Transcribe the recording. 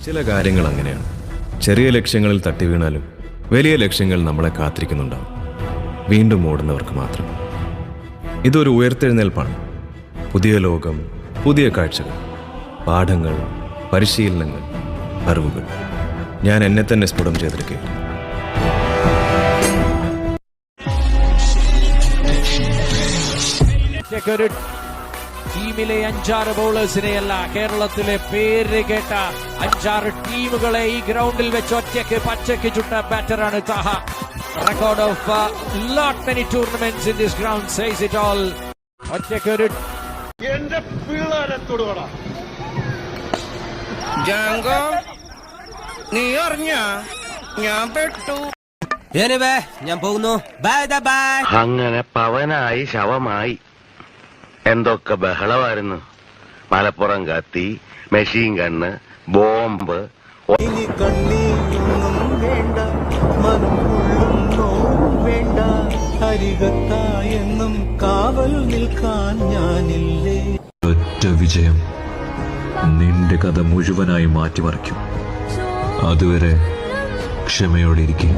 ചില കാര്യങ്ങൾ അങ്ങനെയാണ്. ചെറിയ ലക്ഷ്യങ്ങളിൽ തട്ടി വീണാലും വലിയ ലക്ഷ്യങ്ങൾ നമ്മളെ കാത്തിരിക്കുന്നുണ്ടാവും. വീണ്ടും ഓടുന്നവർക്ക് മാത്രം. ഇതൊരു ഉയർത്തെഴുന്നേൽപ്പാണ്. പുതിയ ലോകം, പുതിയ കാഴ്ചകൾ, പാഠങ്ങൾ, പരിശീലനങ്ങൾ, അറിവുകൾ. ഞാൻ എന്നെ തന്നെ സ്ഫുടം ചെയ്തെടുക്കുകയാണ്. ടീമിലെ 5-6 ബൗളേഴ്സിനെയല്ല, കേരളത്തിലെ പേര് കേട്ട 5-6 ടീമുകളെ ഈ ഗ്രൗണ്ടിൽ വെച്ച് ഒറ്റയ്ക്ക് പച്ചയ്ക്ക് ചുട്ട ബാറ്ററാണ് Taha. Record of lot many tournaments in this ground says it all. ഒറ്റയ്ക്ക് ഒരു നീ അറിഞ്ഞ ഞാൻ പെട്ടു. ഞാൻ പോകുന്നു. Bye bye. അങ്ങനെ പവനായി ശവമായി. എന്തൊക്കെ ബഹളമായിരുന്നു. മലപ്പുറം കത്തി, മെഷീൻ ഗണ്ണ്, ബോംബ്. ഇനി കണ്ണീരൊന്നും വേണ്ട, മനം കൊള്ളുന്നോവും വേണ്ട. അരികത്തായെന്നും കാവൽ നിൽക്കാൻ ഞാനില്ലേ. ഒറ്റ വിജയം നിന്റെ കഥ മുഴുവനായി മാറ്റിമറിക്കും. അതുവരെ ക്ഷമയോടെ ഇരിക്കും.